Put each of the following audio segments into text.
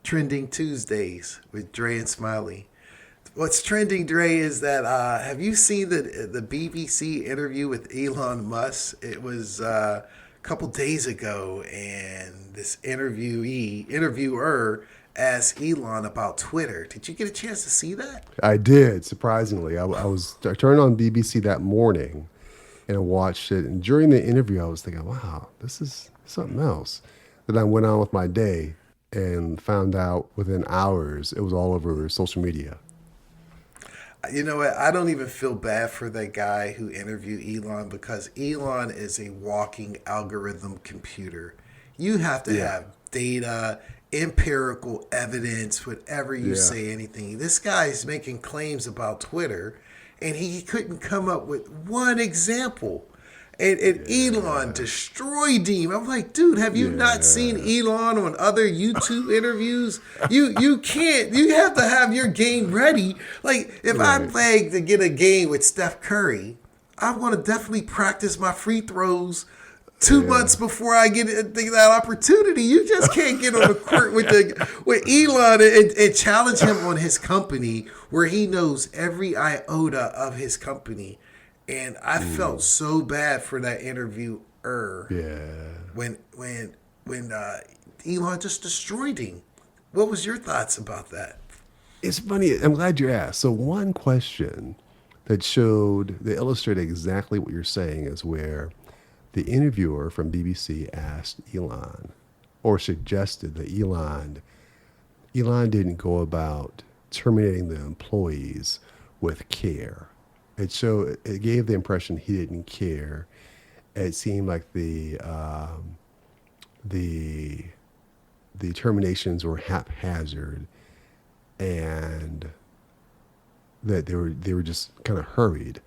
Trending Tuesdays with Dre and Smiley. What's trending, Dre, is that have you seen the BBC interview with Elon Musk? It was a couple days ago, and this interviewer asked Elon about Twitter. Did you get a chance to see that? I did, surprisingly. I turned on BBC that morning and I watched it. And during the interview, I was thinking, wow, this is something else. Then I went on with my day and found out within hours it was all over social media. You know what? I don't even feel bad for that guy who interviewed Elon because Elon is a walking algorithm computer. You have to have data, empirical evidence, whatever you say, anything. This guy's making claims about Twitter, and he couldn't come up with one example. And Elon destroyed him. I'm like, dude, have you not seen Elon on other YouTube interviews? You can't. You have to have your game ready. Like, if I'm playing to get a game with Steph Curry, I want to definitely practice my free throws 2 months before I get that opportunity. You just can't get on the court with Elon and challenge him on his company where he knows every iota of his company. And I felt so bad for that interviewer. When Elon just destroyed him. What was your thoughts about that? It's funny. I'm glad you asked. So one question that illustrated exactly what you're saying is where the interviewer from BBC asked Elon or suggested that Elon didn't go about terminating the employees with care. It gave the impression he didn't care. It seemed like the terminations were haphazard, and that they were just kind of hurried.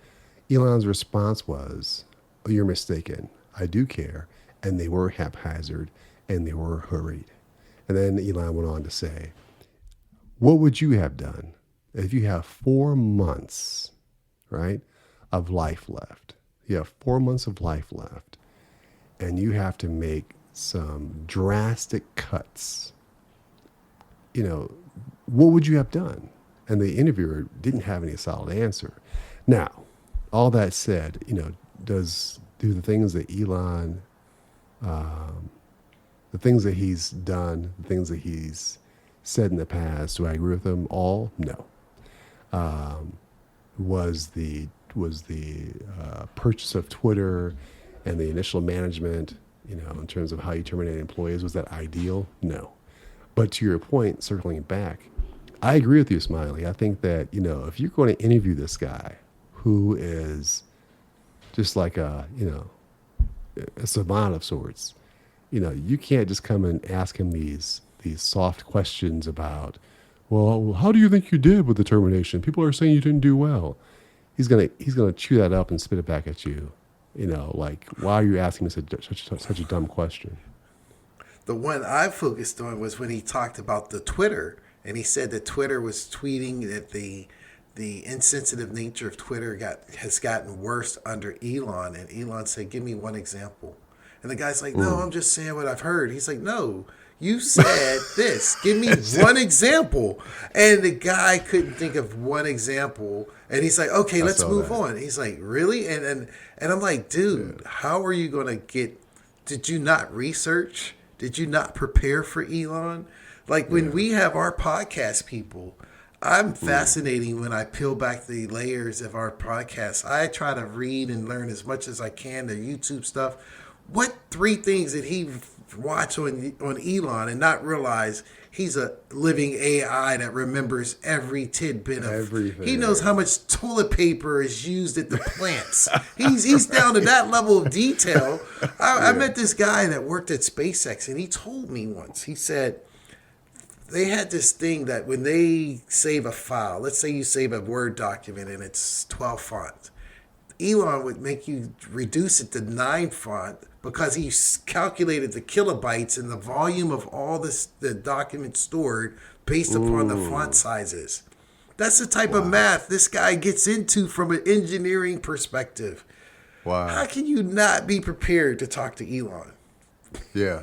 Elon's response was, "Oh, you're mistaken. I do care, and they were haphazard, and they were hurried." And then Elon went on to say, "What would you have done if you have 4 months?" Right, of life left. You have 4 months of life left, and you have to make some drastic cuts. What would you have done? And the interviewer didn't have any solid answer. Now, all that said, do the things that Elon, the things that he's done, the things that he's said in the past, do I agree with them all? No. Was the purchase of Twitter and the initial management, in terms of how you terminate employees, was that ideal? No. But to your point, circling back, I agree with you, Smiley. I think that, if you're going to interview this guy who is just like a savant of sorts, you can't just come and ask him these soft questions about, well, how do you think you did with the termination? People are saying you didn't do well. He's gonna chew that up and spit it back at you. Like, why are you asking me such a dumb question? The one I focused on was when he talked about the Twitter, and he said that Twitter was tweeting that the insensitive nature of Twitter has gotten worse under Elon, and Elon said, "Give me one example." And the guy's like, "No, I'm just saying what I've heard." He's like, "No. You said this. Give me one example." And the guy couldn't think of one example. And he's like, "Okay, let's move on." He's like, "Really?" And I'm like, dude, how are you going to did you not research? Did you not prepare for Elon? Like when we have our podcast people, I'm fascinating when I peel back the layers of our podcast. I try to read and learn as much as I can, the YouTube stuff. What 3 things did he watch on Elon and not realize he's a living AI that remembers every tidbit of everything? He knows how much toilet paper is used at the plants. he's down to that level of detail. I met this guy that worked at SpaceX, and he told me once, he said they had this thing that when they save a file, let's say you save a Word document and it's 12 fonts, Elon would make you reduce it to 9 font because he calculated the kilobytes and the volume of all the document stored based upon the font sizes. That's the type of math this guy gets into from an engineering perspective. Wow. How can you not be prepared to talk to Elon? Yeah.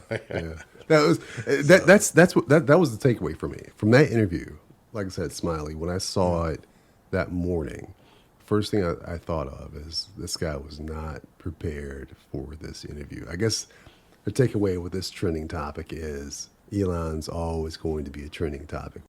That was that was the takeaway for me from that interview. Like I said, Smiley, when I saw it that morning, first thing I thought of is this guy was not prepared for this interview. I guess the takeaway with this trending topic is Elon's always going to be a trending topic.